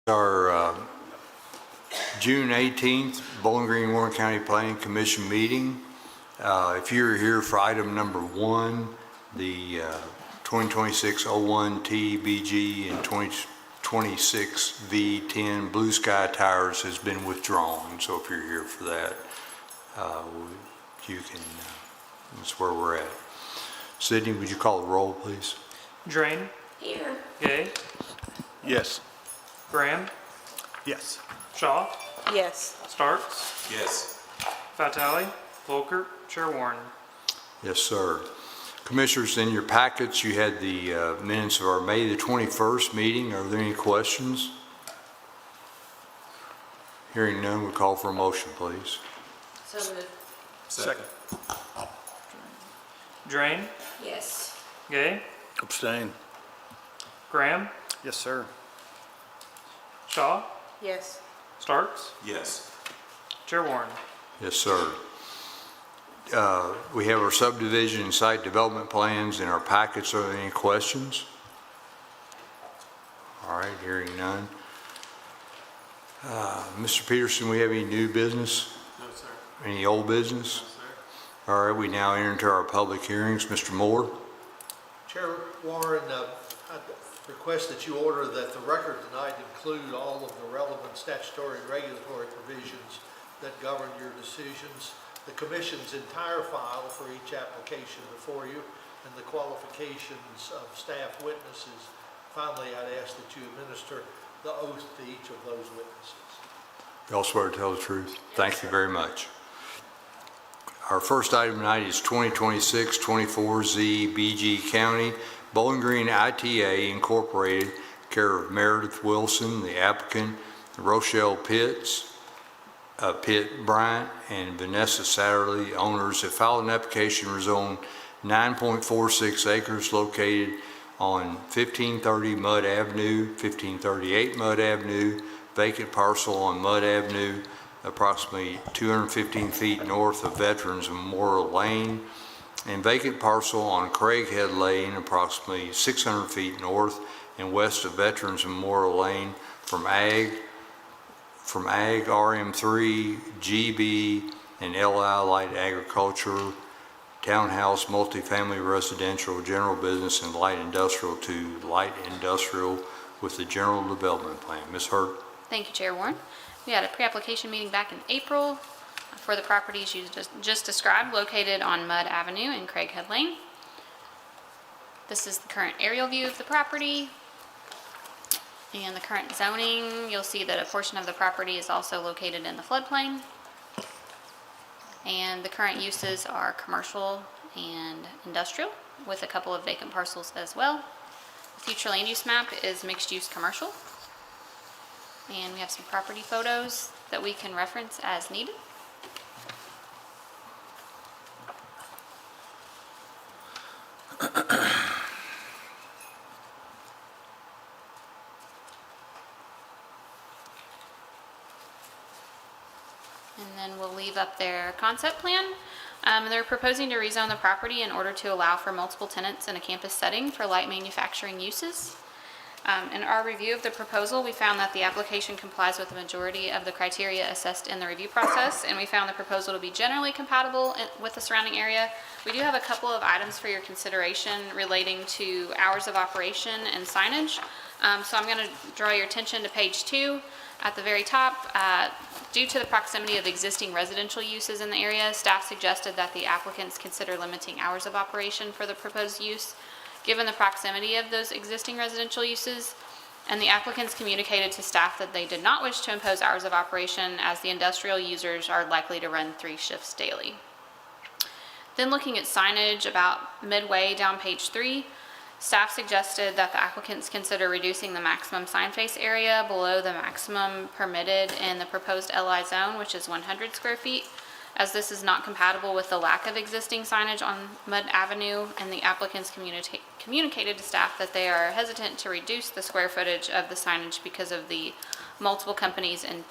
Our June 18th Bowling Green Warren County Planning Commission meeting. If you're here for item number 1, the 2026-01 TBG and 2026 V10 Blue Sky Tires has been withdrawn. So if you're here for that, you can, that's where we're at. Sydney, would you call the roll, please? Drain. Here. Gay. Yes. Graham. Yes. Shaw. Yes. Starks. Yes. Vitale. Volker. Chair Warren. Yes, sir. Commissioners, in your packets, you had the minutes of our May the 21st meeting. Are there any questions? Hearing none, we call for a motion, please. So moved. Second. Drain. Yes. Gay. Abstain. Graham. Yes, sir. Shaw. Yes. Starks. Yes. Chair Warren. Yes, sir. We have our subdivision and site development plans in our packets. Are there any questions? All right, hearing none. Mr. Peterson, we have any new business? No, sir. Any old business? All right, we now enter into our public hearings. Mr. Moore? Chair Warren, I request that you order that the record tonight include all of the relevant statutory and regulatory provisions that govern your decisions, the Commission's entire file for each application before you, and the qualifications of staff witnesses. Finally, I'd ask that you administer the oath to each of those witnesses. You all swear to tell the truth? Thank you very much. Our first item tonight is 2026-24Z BG County Bowling Green ITA Incorporated, care of Meredith Wilson, the applicant, Rochelle Pitt Bryant, and Vanessa Satterley, owners, have filed an application to rezone 9.46 acres located on 1530 Mud Avenue, 1538 Mud Avenue, vacant parcel on Mud Avenue, approximately 215 feet north of Veterans Memorial Lane, and vacant parcel on Craighead Lane, approximately 600 feet north and west of Veterans Memorial Lane, from Ag RM3, GB, and LI Light Agriculture, Townhouse, Multifamily Residential, General Business, and Light Industrial to Light Industrial with the General Development Plan. Ms. Hurt. Thank you, Chair Warren. We had a pre-application meeting back in April for the properties you just described, located on Mud Avenue and Craighead Lane. This is the current aerial view of the property and the current zoning. You'll see that a portion of the property is also located in the floodplain. And the current uses are commercial and industrial, with a couple of vacant parcels as well. The future land use map is mixed use commercial. And we have some property photos that we can reference as needed. And then we'll leave up their concept plan. They're proposing to rezone the property in order to allow for multiple tenants in a campus setting for light manufacturing uses. In our review of the proposal, we found that the application complies with the majority of the criteria assessed in the review process, and we found the proposal to be generally compatible with the surrounding area. We do have a couple of items for your consideration relating to hours of operation and signage. So I'm going to draw your attention to page 2 at the very top. Due to the proximity of existing residential uses in the area, staff suggested that the applicants consider limiting hours of operation for the proposed use, given the proximity of those existing residential uses, and the applicants communicated to staff that they did not wish to impose hours of operation, as the industrial users are likely to run 3 shifts daily. Then looking at signage about midway down page 3, staff suggested that the applicants consider reducing the maximum sign face area below the maximum permitted in the proposed LI zone, which is 100 square feet, as this is not compatible with the lack of existing signage on Mud Avenue, and the applicants communicated to staff that they are hesitant to reduce the square footage of the signage because of the multiple companies and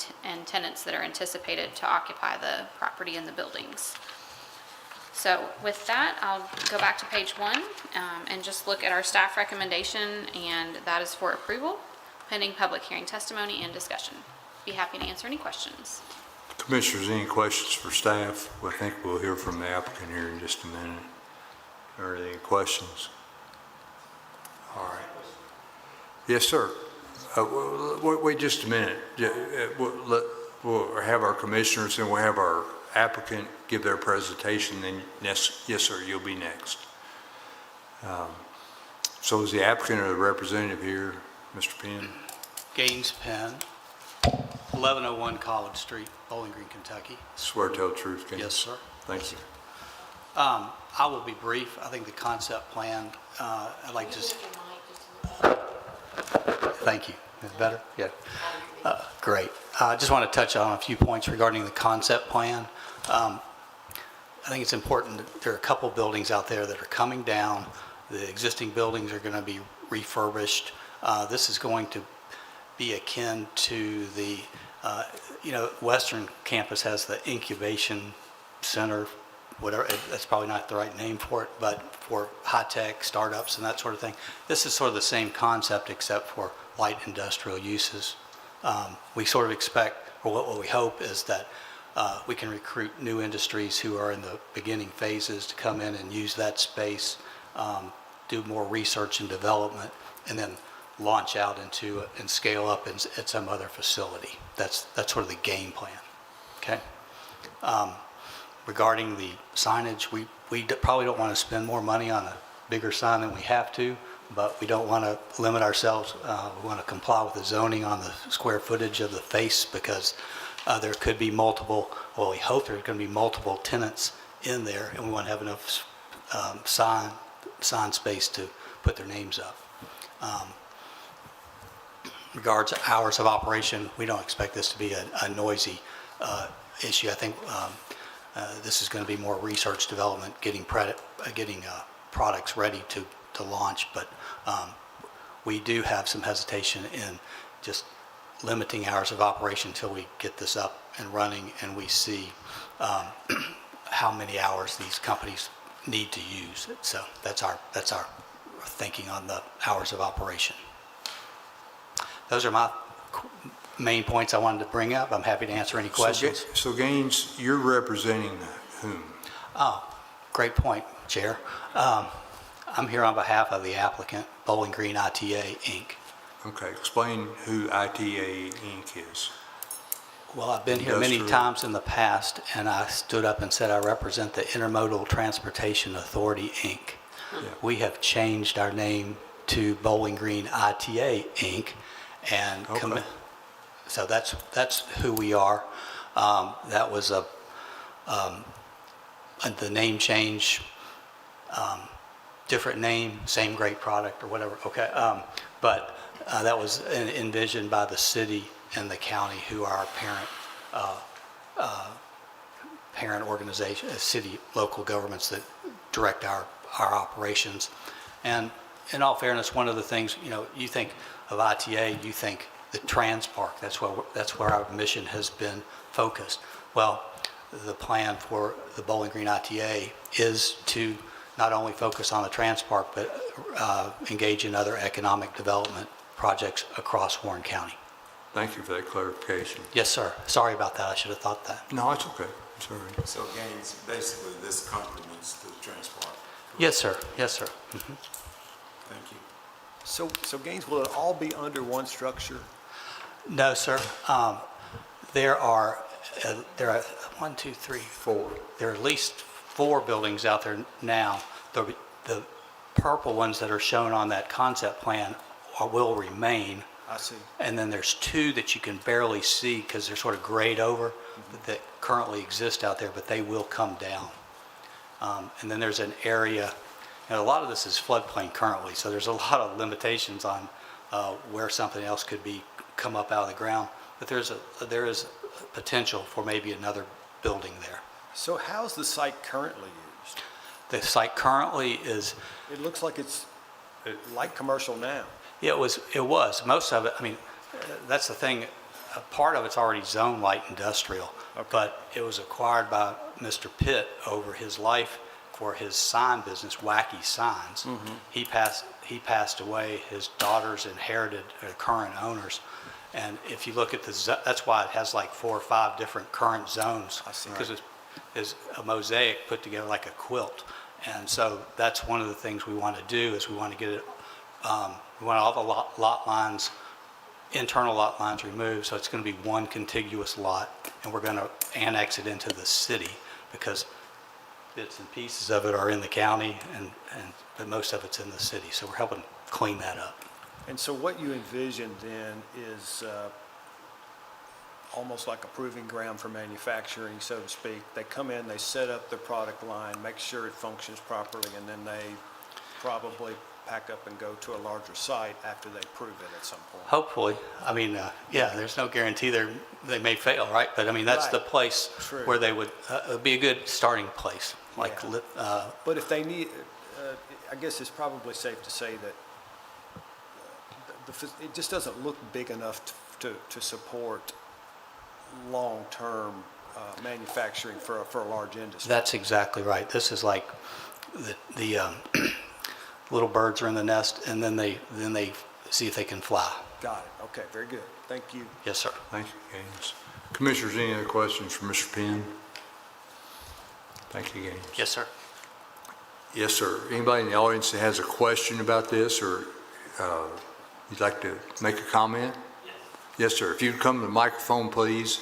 tenants that are anticipated to occupy the property and the buildings. So with that, I'll go back to page 1 and just look at our staff recommendation, and that is for approval. pending public hearing testimony and discussion. Be happy to answer any questions. Commissioners, any questions for staff? I think we'll hear from the applicant here in just a minute. Are there any questions? All right. Yes, sir. Wait just a minute. We'll have our commissioners and we'll have our applicant give their presentation, then yes, sir, you'll be next. So is the applicant or the representative here, Mr. Penn? Gaines Penn, 1101 College Street, Bowling Green, Kentucky. Swear to tell the truth, Gaines? Yes, sir. Thank you. I will be brief. I think the concept plan, I'd like to... Thank you. Is it better? Yeah. Great. I just want to touch on a few points regarding the concept plan. I think it's important that there are a couple buildings out there that are coming down. The existing buildings are going to be refurbished. This is going to be akin to the, Western Campus has the incubation center, whatever, that's probably not the right name for it, but for high-tech startups and that sort of thing. This is sort of the same concept except for light industrial uses. We sort of expect, or what we hope is that we can recruit new industries who are in the beginning phases to come in and use that space, do more research and development, and then launch out into and scale up at some other facility. That's sort of the game plan. Okay. Regarding the signage, we probably don't want to spend more money on a bigger sign than we have to, but we don't want to limit ourselves. We want to comply with the zoning on the square footage of the face because there could be multiple, well, we hope there's going to be multiple tenants in there, and we want to have enough sign space to put their names up. Regards to hours of operation, we don't expect this to be a noisy issue. I think this is going to be more research development, getting products ready to launch, but we do have some hesitation in just limiting hours of operation until we get this up and running and we see how many hours these companies need to use. So that's our thinking on the hours of operation. Those are my main points I wanted to bring up. I'm happy to answer any questions. So Gaines, you're representing whom? Oh, great point, Chair. I'm here on behalf of the applicant, Bowling Green ITA, Inc. Okay, explain who ITA Inc. is. Well, I've been here many Industrial. times in the past, and I stood up and said I represent the Intermodal Transportation Authority, Inc. Yeah. We have changed our name to Bowling Green ITA, Inc. And Okay. so that's who we are. That was the name change, different name, same great product or whatever. Okay, but that was envisioned by the city and the county, who are our parent organization, city local governments that direct our operations. And in all fairness, one of the things, you think of ITA, you think the Transpark. That's where our mission has been focused. Well, the plan for the Bowling Green ITA is to not only focus on the Transpark, but engage in other economic development projects across Warren County. Thank you for that clarification. Yes, sir. Sorry about that. I should have thought that. No, it's okay. It's all right. So Gaines, basically this complements the Transport. Yes, sir. Yes, sir. Thank you. So Gaines, will it all be under one structure? No, sir. There are 1, 2, 3, 4. There are at least 4 buildings out there now. The purple ones that are shown on that concept plan will remain. I see. And then there's 2 that you can barely see because they're sort of grayed over that currently exist out there, but they will come down. And then there's an area, and a lot of this is floodplain currently, so there's a lot of limitations on where something else could come up out of the ground. But there is potential for maybe another building there. So how's the site currently used? The site currently is, It looks like it's light commercial now. it was, most of it, that's the thing, a part of it's already zoned light industrial, Okay. but it was acquired by Mr. Pitt over his life for his sign business, Wacky Signs. He passed away. His daughters inherited the current owners. And if you look at that's why it has like 4 or 5 different current zones. I see. Because it's a mosaic put together like a quilt. And so that's one of the things we want to do is we want to get it, we want all the lot lines, internal lot lines removed, so it's going to be one contiguous lot, and we're going to annex it into the city because bits and pieces of it are in the county, but most of it's in the city, so we're helping clean that up. And so what you envision then is almost like a proving ground for manufacturing, so to speak. They come in, they set up their product line, make sure it functions properly, and then they probably pack up and go to a larger site after they prove it at some point. Hopefully, I mean, yeah, there's no guarantee they may fail, right? But I mean, that's the Right. place True. where they would, it'd be a good starting place, like, Yeah. But if they need, I guess it's probably safe to say that it just doesn't look big enough to support long-term manufacturing for a large industry. That's exactly right. This is like the little birds are in the nest, and then they see if they can fly. Got it. Okay, very good. Thank you. Yes, sir. Thank you, Gaines. Commissioners, any other questions for Mr. Penn? Thank you, Gaines. Yes, sir. Yes, sir. Anybody in the audience that has a question about this, or you'd like to make a comment? Yes, sir. If you'd come to the microphone, please.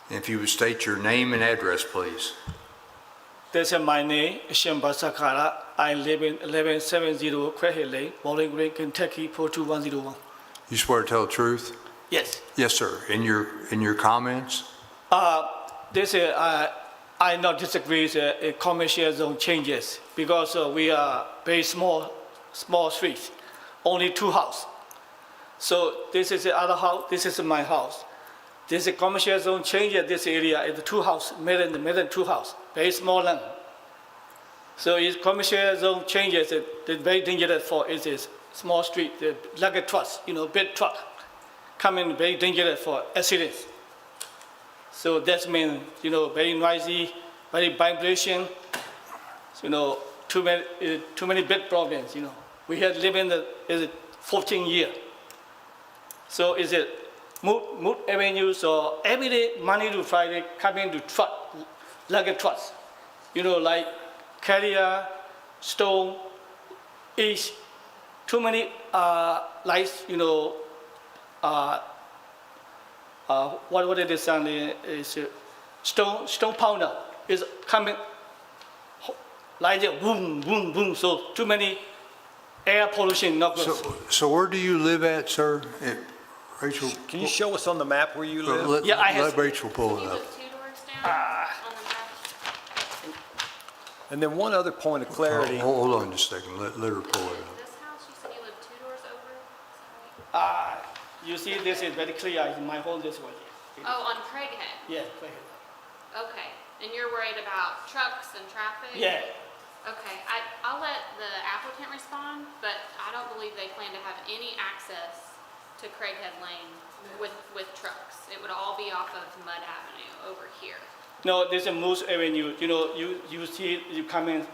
And if you would state your name and address, please. This is my name, Shimba Sakara. I live in 1170 Craig Lane, Bowling Green, Kentucky, 42101. You swear to tell the truth? Yes. Yes, sir. In your comments? This is, I not disagree with commercial zone changes because we are very small streets, only 2 houses. So this is the other house, this is my house. This is commercial zone change in this area is 2 houses, more than 2 houses, very small land. So if commercial zone changes, it's very dangerous for it is small street, the luggage trucks, big truck, coming very dangerous for accidents. So that means, very noisy, very vibration, too many big problems, We have lived in is 14 years. So is it Mood Avenue, so every day, Monday to Friday, coming to truck, luggage trucks, like Carrier, Stone, East, too many lights, what it is on is Stone Pounder is coming like that, boom, boom, boom. So too many air pollution, not good. So where do you live at, sir? Rachel? Can you show us on the map where you live? Yeah, I have- Let Rachel pull Can it you up. move 2 doors down on the map? And then one other point of clarity. Hold on just a second. Let her pull it up. This house, you said you live 2 doors over? Is that right? You see, this is very clear, it's my home this way. Oh, on Craighead? Yeah, right Okay. And you're worried about trucks and traffic? here. Yeah. Okay, I'll let the applicant respond, but I don't believe they plan to have any access to Craighead Lane with trucks. It would all be off of Mud Avenue over here. No, this is Moose Avenue. You see, you come in,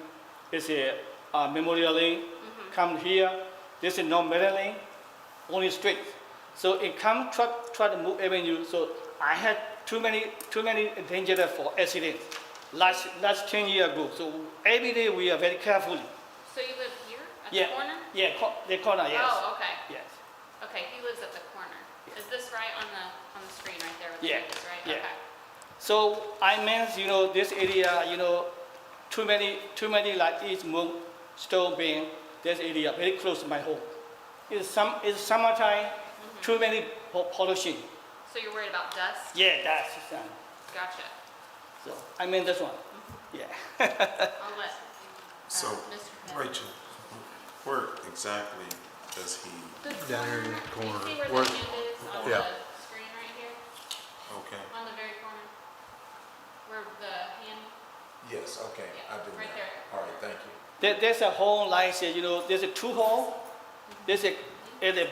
it's a Memorial Lane, come here. This is no middle lane, only straight. So it come try to move Avenue. So I had too many danger for accidents. Last 10 years ago. So every day we are very carefully. So you live here at Yeah. the corner? Yeah, the corner, yes. Oh, okay. Yes. Okay, he lives at the corner. Is this right on the screen right there with the Yeah, names, right? yeah. Okay. So I meant, this area, too many like East Moon, Stone Bin, this area very close to my home. It's summertime, too many pollution. So you're worried about dust? Yeah, that's Gotcha. so I mean this one. Yeah. I'll let So, Mr. Penn. Rachel, where exactly does he, Down here in the Do corner. you see where Where- the hand is on Yeah. the screen right here? okay? On the very corner? Where the hand, Yes, okay, I do Right now. there. All right, thank you. There's a home like there's a 2 home. There's a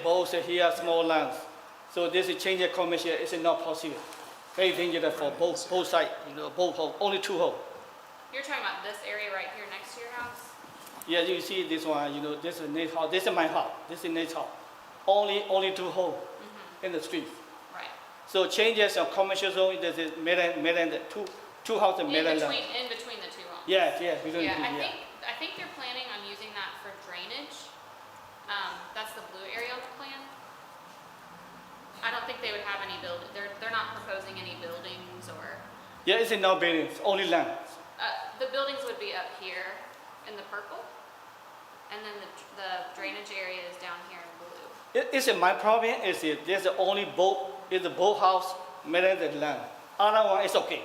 both here small lands. So this is change of commercial is not possible. Very dangerous for both sides, both home, only 2 home. You're talking about this area right here next to your house? Yeah, you see this one, this is Nate's house, this is my house, this is Nate's house. Only two homes in the street. Right. So changes of commercial zone, this is mainland, two houses In mainland. between the two homes? Yes, between Yeah, the two, I think they're planning on using that for drainage. That's the blue area on the plan. I don't think they would have any they're not proposing any buildings or, Yeah, it's no buildings, only land. the buildings would be up here in the purple. And then the drainage area is down here in blue. It's my problem is there's the only boat, is the boathouse, mainland and land. Other one is okay.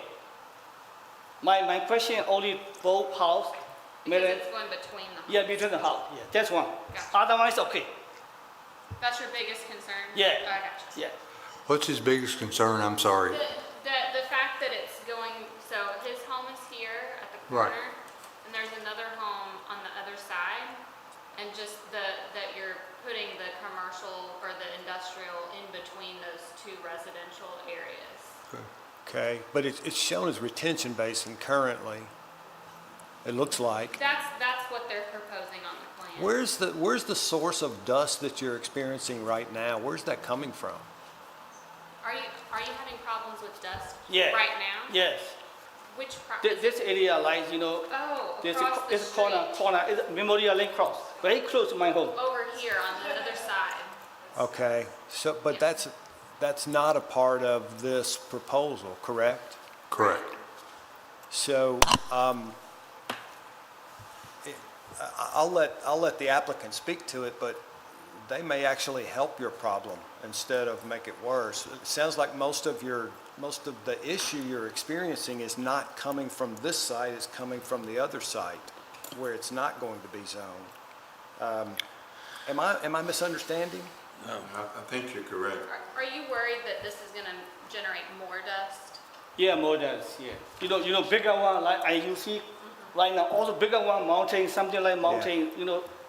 My question only boathouse, Because mainland, it's going between the homes. yeah, between the house, yeah, that's one. Gotcha. Otherwise, okay, That's your biggest concern? Yeah. I gotcha. yeah. What's his biggest concern? I'm sorry. The fact that it's going, so his home is here at the Right. corner, and there's another home on the other side, and just that you're putting the commercial or the industrial in between those two residential areas. Okay, but it's shown as retention basin currently, it looks like. That's what they're proposing on the plan. Where's the source of dust that you're experiencing right now? Where's that coming from? Are you having problems with dust? Yeah. Right now? Yes, Which this area like, Oh, this across the is street. corner, is Memorial Lane Cross, very close to my home. Over here on the other side. Okay, so, but that's not a part of this proposal, correct? Correct. So, I'll let the applicant speak to it, but they may actually help your problem instead of make it worse. It sounds like most of the issue you're experiencing is not coming from this site, it's coming from the other site where it's not going to be zoned. Am I misunderstanding? No, I think you're correct. Are you worried that this is gonna generate more dust? Yeah, more dust, yeah. Bigger one, like you see right now, also bigger one, mountain, something like mountain,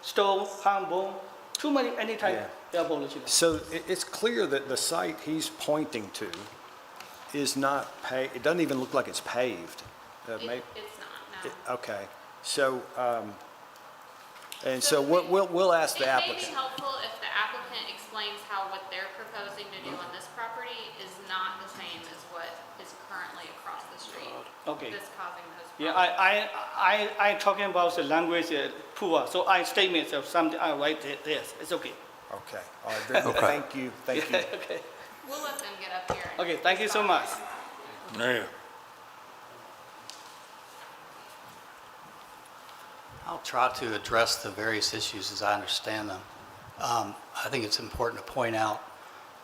stone, palm boom, too many, any type, yeah, So it's clear that the site he's pointing to is not paved, it doesn't even look like it's paved. It's not, no. Okay, so, and so we'll ask the It may be applicant. helpful if the applicant explains how what they're proposing to do on this property is not the same as what is currently across the street. Okay. That's causing those Yeah, problems. I talking about the language poor, so I statements of something, I write this, it's okay. Okay, all right, very good. Okay. Thank you. We'll let them get up here. and Okay, thank you so much. Mayor. I'll try to address the various issues as I understand them. I think it's important to point out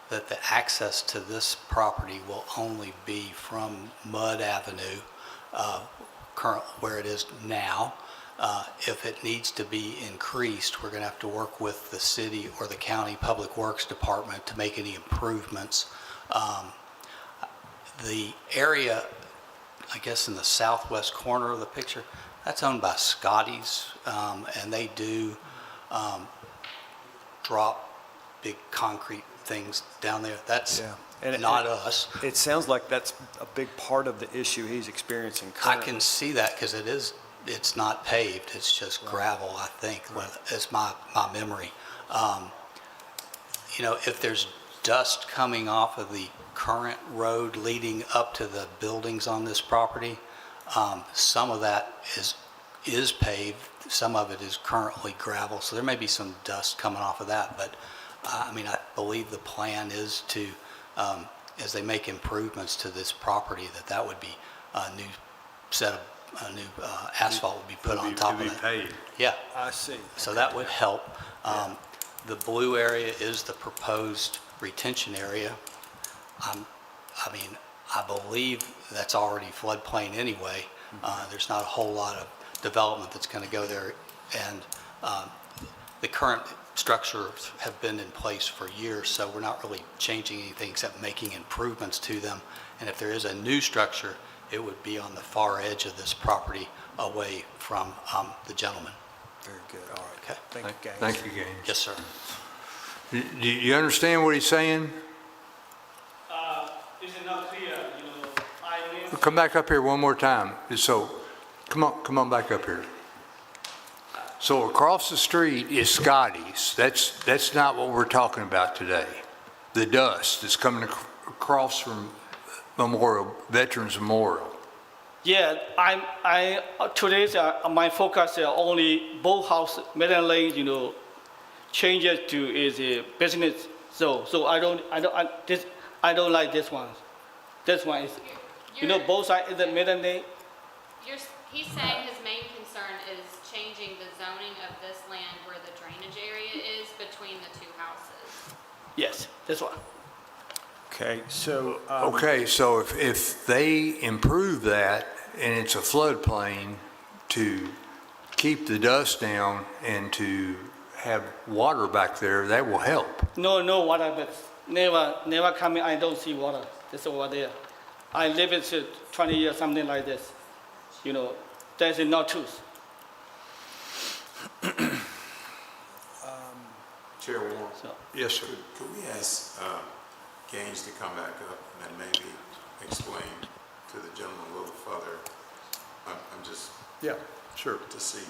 that the access to this property will only be from Mud Avenue, where it is now. If it needs to be increased, we're going to have to work with the city or the county Public Works Department to make any improvements. The area, I guess in the southwest corner of the picture, that's owned by Scotty's, and they do drop big concrete things down there. That's Yeah. And not us. It sounds like that's a big part of the issue he's experiencing I currently. can see that because it's not paved, it's just gravel, I think, is my memory. If there's dust coming off of the current road leading up to the buildings on this property, some of that is paved, some of it is currently gravel, so there may be some dust coming off of that, but I believe the plan is to, as they make improvements to this property, that would be a new set of asphalt would be put on top of To be that. paid. Yeah, I see. so that would help. The blue area is the proposed retention area. I believe that's already floodplain anyway. There's not a whole lot of development that's going to go there. And the current structures have been in place for years, so we're not really changing anything except making improvements to them. And if there is a new structure, it would be on the far edge of this property away from the gentleman. Very good, all right. Okay. Thank you, Gaines. Thank you, Gaines. Yes, sir. Do you understand what he's saying? This is not clear, I live. Come back up here one more time. So Come on back up here. So across the street is Scotty's. That's not what we're talking about today. The dust that's coming across from Veterans Memorial. Yeah, today's my focus is only both house, Meadow Lane, you know, changes to is a business zone. So I don't like this one. This one is, you know, both sides is the Meadow Lane. He's saying his main concern is changing the zoning of this land where the drainage area is between the two houses. Yes, this one. Okay, so, Okay, so if they improve that and it's a floodplain to keep the dust down and to have water back there, that will help. No water, but never coming, I don't see water. This over there. I live it 20 years, something like this. You know, that is not truth. Chair Warren, So, Yes, sir. could we ask Gaines to come back up and maybe explain to the gentleman a little further? I'm just, Yeah, sure. to see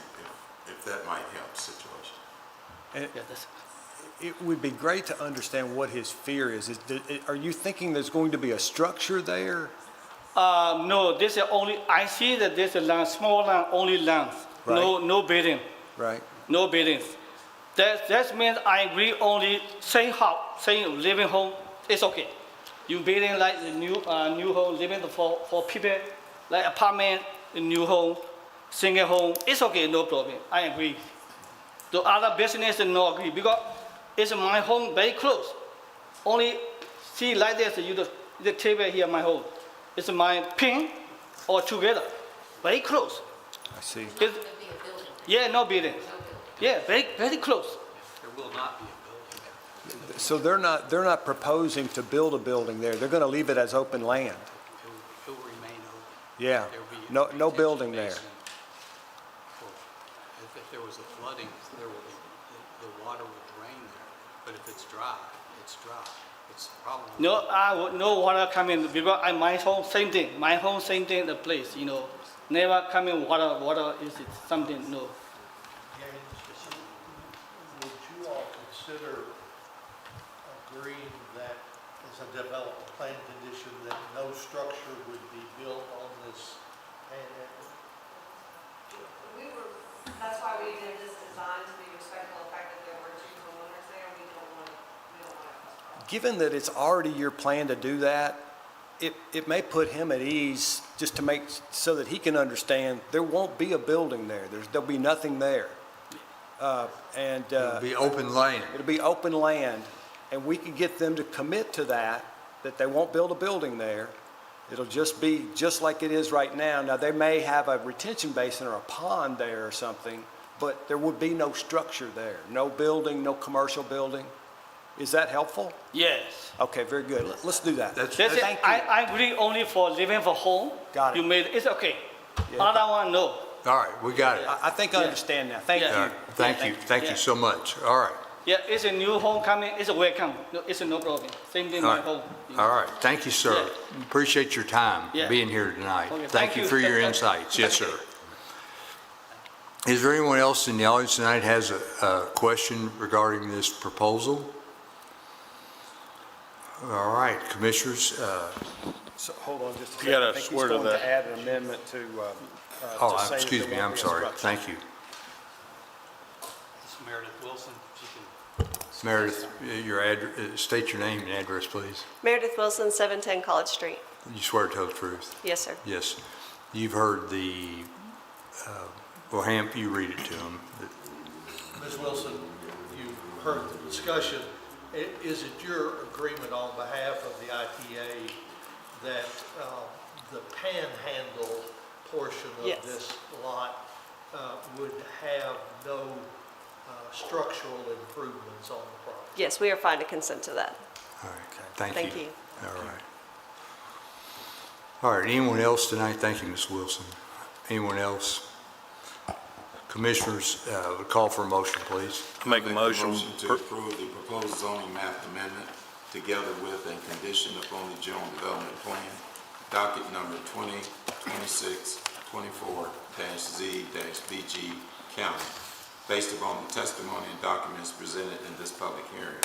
if that might help the situation. yeah, that's, it would be great to understand what his fear is. Are you thinking there's going to be a structure there? no, this is only, I see that this is land, small land, only land. No building, Right? no buildings. That means I agree only same house, same living home, it's okay. You building like the new home, living for people, like apartment, a new home, single home, it's okay, no problem, I agree. The other business no agree, because it's my home very close. Only see like this, the table here, my home. It's my pin or together, very close. I see. It's, yeah, no building. Yeah, very close. There will not be a building there. So they're not proposing to build a building there. They're going to leave it as open land. It will remain open. Yeah. There will be a No retention building there. basin. If there was a flooding, the water would drain there. But if it's dry, it's dry. It's probably. No water coming because my home same thing. My home same thing. The place, you know, never coming water. Water is it something no. Would you all consider agreeing that as a development plan condition that no structure would be built on this panhandle? That's why we did this design, to be respectful of the fact that there were two homeowners there. We don't want to cause problems. Given that it's already your plan to do that, it may put him at ease just to make, so that he can understand there won't be a building there. There'll be nothing there. It'll be open lane. It'll be open land, and we could get them to commit to that they won't build a building there. It'll just be just like it is right now. Now, they may have a retention basin or a pond there or something, but there would be no structure there, no building, no commercial building. Is that helpful? Yes. Okay, very good. Let's do that. That's- That's it. Thank you. I agree only for living for home. Got it. You made it's okay. Yeah. Other one no. All right, we got it. I think I understand now. Thank Yeah. All you. right, thank you, thank Yeah. you so much. All right. Yeah, it's a new home coming. It's a welcome. No, it's a no problem. Same thing All my right. home. All right, thank you, sir. Yeah. Appreciate your time Yeah. being here tonight. Okay, Thank you for your insights. Yes, sir. Is there anyone else in the audience tonight has a question regarding this proposal? All right, commissioners, So, hold on just a second. You gotta I think he's swear to going that. add an amendment to say that excuse there me, won't I'm be a sorry. structure. Thank you. This is Meredith Wilson. She can. Meredith, state your name and address, please. Meredith Wilson, 710 College Street. You swear to tell the truth? Yes, sir. Yes. You've heard well, Hamp, you read it to him. Ms. Wilson, you've heard the discussion. Is it your agreement on behalf of the ITA that the panhandle portion Yes. of this lot would have no structural improvements on the property? Yes, we are fine to consent to that. All right, thank you. Thank you. All right. All right, anyone else tonight? Thank you, Ms. Wilson. Anyone else? Commissioners, would call for a motion, please. Make a motion. To approve the proposed zoning map amendment together with and condition upon the general development plan, docket number 2026 24-Z-BG County, based upon the testimony and documents presented in this public hearing.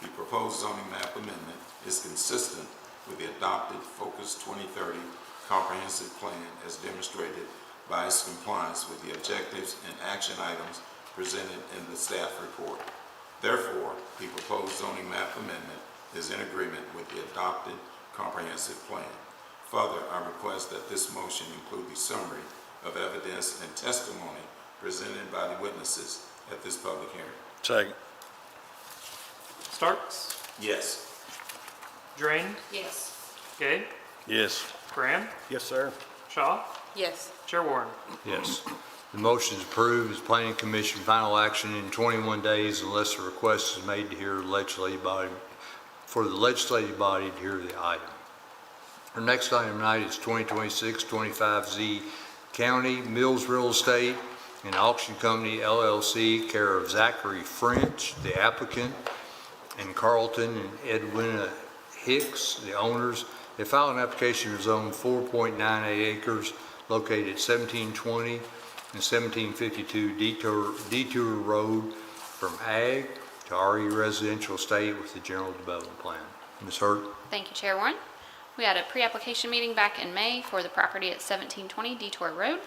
The proposed zoning map amendment is consistent with the adopted Focus 2030 comprehensive plan as demonstrated by its compliance with the objectives and action items presented in the staff report. Therefore, the proposed zoning map amendment is in agreement with the adopted comprehensive plan. Further, I request that this motion include the summary of evidence and testimony presented by the witnesses at this public hearing. Second. Starks, Yes. Drain, Yes. Gay, Yes. Graham, Yes, sir. Shaw, Yes. Chair Warren. Yes. The motion is approved as planning commission final action in 21 days unless a request is made to hear the legislative body, for the legislative body to hear the item. Our next item tonight is 2026-25Z County Mills Real Estate and Auction Company LLC, care of Zachary French, the applicant, and Carlton and Edwina Hicks, the owners. They filed an application to zone 4.98 acres located at 1720 and 1752 Detour Road from Ag to RE Residential Estate with the General Development Plan. Ms. Hurt? Thank you, Chair Warren. We had a pre-application meeting back in May for the property at 1720 Detour Road.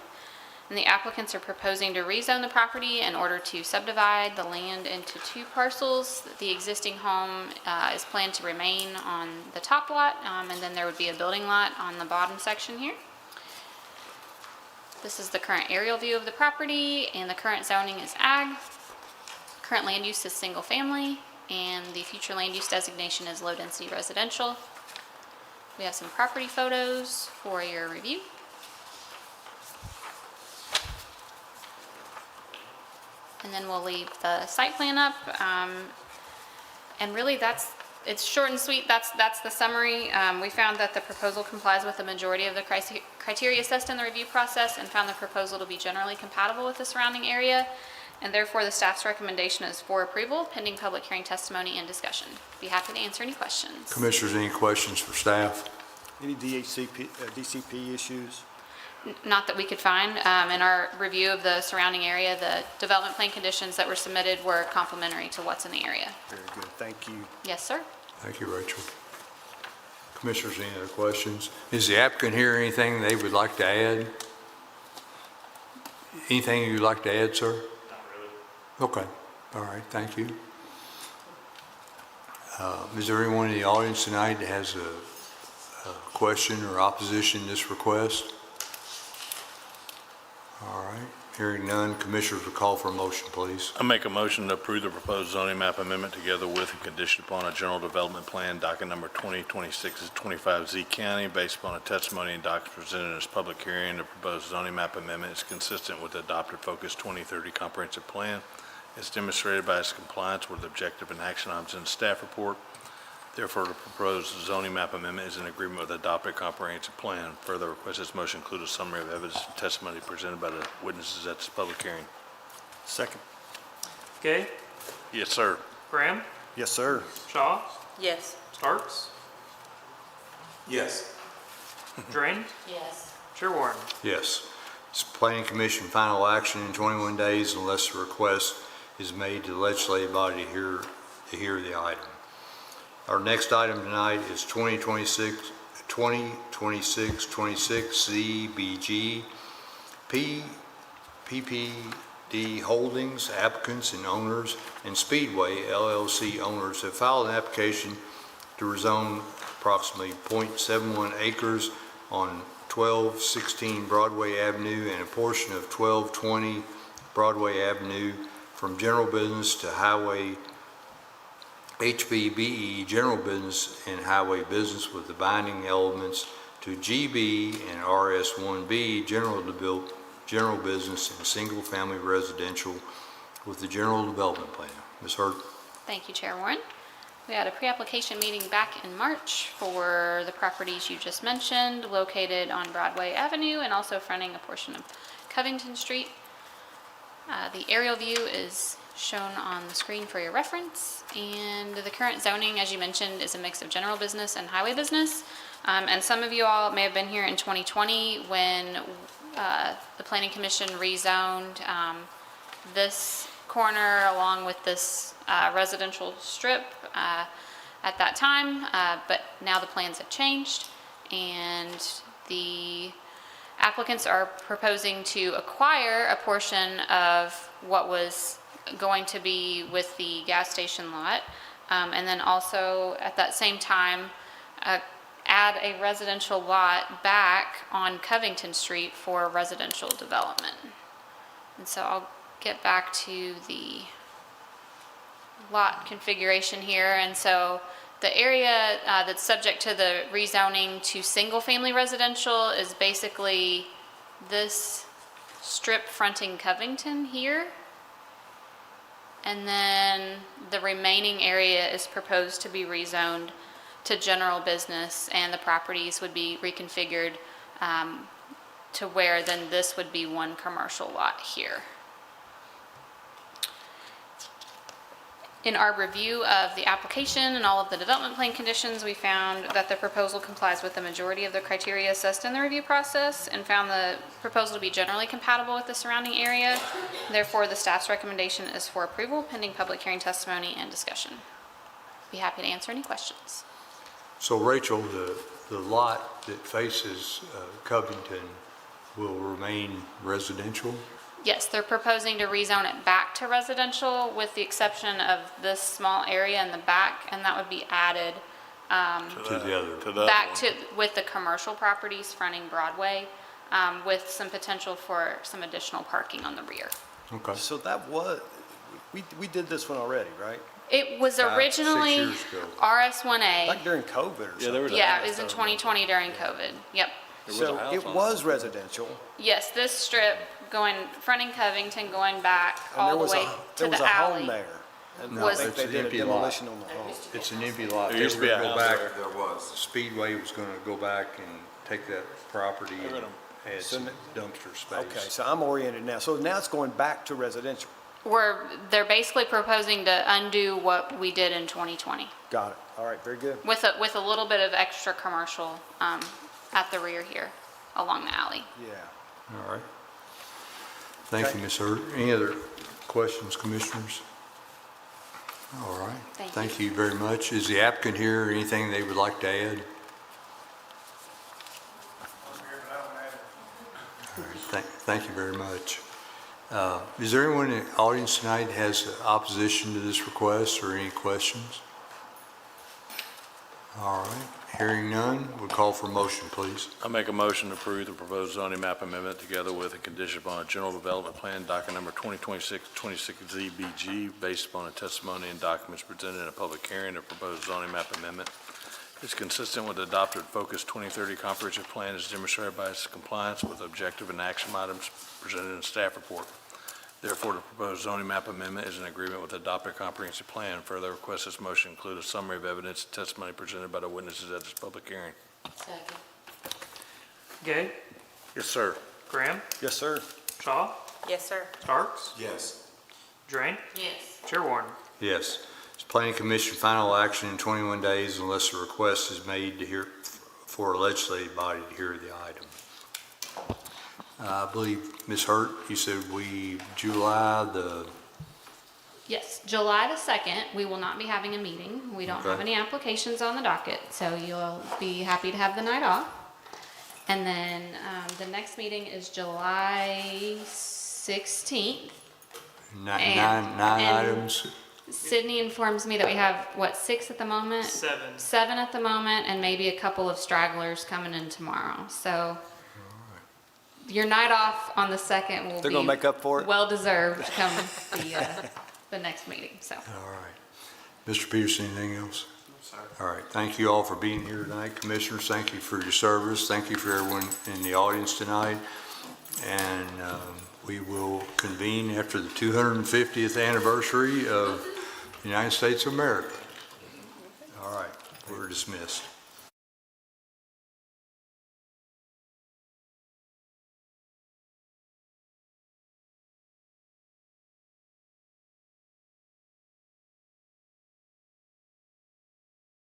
And the applicants are proposing to rezone the property in order to subdivide the land into 2 parcels. The existing home is planned to remain on the top lot, and then there would be a building lot on the bottom section here. This is the current aerial view of the property, and the current zoning is ag. Current land use is single family, and the future land use designation is low density residential. We have some property photos for your review. And then we'll leave the site plan up. And really it's short and sweet. That's the summary. We found that the proposal complies with the majority of the criteria assessed in the review process and found the proposal to be generally compatible with the surrounding area. And therefore, the staff's recommendation is for approval, pending public hearing testimony and discussion. Be happy to answer any questions. Commissioners, any questions for staff? Any DCP issues? Not that we could find. In our review of the surrounding area, the development plan conditions that were submitted were complementary to what's in the area. Very good, thank you. Yes, sir. Thank you, Rachel. Commissioners, any other questions? Is the applicant here anything they would like to add? Anything you'd like to add, sir? Not really. Okay, all right, thank you. Is there anyone in the audience tonight that has a question or opposition to this request? All right, hearing none, commissioners will call for a motion, please. I make a motion to approve the proposed zoning map amendment together with and conditioned upon a general development plan, docket number 2026-25Z County, based upon a testimony and documents presented in this public hearing. The proposed zoning map amendment is consistent with the adopted Focus 2030 comprehensive plan. It's demonstrated by its compliance with the objective and action items in the staff report. Therefore, the proposed zoning map amendment is in agreement with the adopted comprehensive plan. Further, request this motion include a summary of evidence and testimony presented by the witnesses at this public hearing. Second. Gay, Yes, sir. Graham, Yes, sir. Shaw, Yes. Starks, Yes. Drain, Yes. Chair Warren. Yes. It's planning commission final action in 21 days unless a request is made to the legislative body to hear the item. Our next item tonight is 2026-26 PPD Holdings, applicants and owners, and Speedway LLC owners have filed an application to rezone approximately 0.71 acres on 1216 Broadway Avenue and a portion of 1220 Broadway Avenue from general business to highway HBBE, general business and highway business, with the binding elements to GB and RS1B, general business and single-family residential with the general development plan. Ms. Hurt? Thank you, Chair Warren. We had a pre-application meeting back in March for the properties you just mentioned, located on Broadway Avenue and also fronting a portion of Covington Street. The aerial view is shown on the screen for your reference, and the current zoning, as you mentioned, is a mix of general business and highway business. And some of you all may have been here in 2020 when the Planning Commission rezoned this corner along with this residential strip at that time, but now the plans have changed, and the applicants are proposing to acquire a portion of what was going to be with the gas station lot, and then also at that same time add a residential lot back on Covington Street for residential development. And so I'll get back to the lot configuration here. And so the area that's subject to the rezoning to single-family residential is basically this strip fronting Covington here. And then the remaining area is proposed to be rezoned to general business, and the properties would be reconfigured to where then this would be one commercial lot here. In our review of the application and all of the development plan conditions, we found that the proposal complies with the majority of the criteria assessed in the review process and found the proposal to be generally compatible with the surrounding area. Therefore, the staff's recommendation is for approval pending public hearing testimony and discussion. Be happy to answer any questions. So Rachel, the lot that faces Covington will remain residential? Yes, they're proposing to rezone it back to residential with the exception of this small area in the back, and that would be added To the other. back to, with the commercial properties fronting Broadway, with some potential for some additional parking on the rear. Okay. So that was, we did this one already, right? It was 6 originally years ago. RS1A. Like during COVID or something? Yeah, there was a Yeah, it was in 2020 during COVID. Yep. So it was residential. Yes, this strip going, fronting Covington, going back and all there the was way a- to There was the a home alley. there. And No, I think it's they an did a empty lot. demolition on the home. It's an empty lot. There They used to were be a gonna go house back. there. There was. Speedway was gonna go back and take that property and add So some n- dumpster space. Okay, so I'm oriented now. So now it's going back to residential. They're basically proposing to undo what we did in 2020 Got it. All right, very good. with a little bit of extra commercial at the rear here along the alley. Yeah. All right. Thank Okay. you, Ms. Hurt. Any other questions, commissioners? All right. Thank you. You very much. Is the applicant here, or anything they would like to add? All right, thank you very much. Is there anyone in the audience tonight that has opposition to this request or any questions? All right, hearing none, we'll call for a motion, please. I make a motion to approve the proposed zoning map amendment together with a condition upon a general development plan, docket number 2026-26ZBG, based upon the testimony and documents presented in a public hearing. The proposed zoning map amendment is consistent with the adopted Focus 2030 comprehensive plan as demonstrated by its compliance with objective and action items presented in the staff report. Therefore, the proposed zoning map amendment is in agreement with the adopted comprehensive plan. Further request this motion include a summary of evidence and testimony presented by the witnesses at this public hearing. Second. Gay, Yes, sir. Graham, Yes, sir. Shaw, Yes, sir. Starks, Yes. Drain, Yes. Chair Warren. Yes. It's planning commission final action in 21 days unless a request is made to hear, for a legislative body to hear the item. I believe, Ms. Hurt, you said July the, Yes, July the 2nd, we will not be having a meeting. We don't have Okay. any applications on the docket, so you'll be happy to have the night off. And then the next meeting is July 16th. nine And- items? Sydney informs me that we have, what, 6 at the moment? 7. 7 at the moment, and maybe a couple of stragglers coming in tomorrow. So your night off on the 2nd will be. They're gonna make up for it? Well-deserved come the next meeting, so. All right. Mr. Peterson, anything else? All right, thank you all for being here tonight. Commissioners, thank you for your service. Thank you for everyone in the audience tonight. And we will convene after the 250th anniversary of the United States of America. All right, we're dismissed.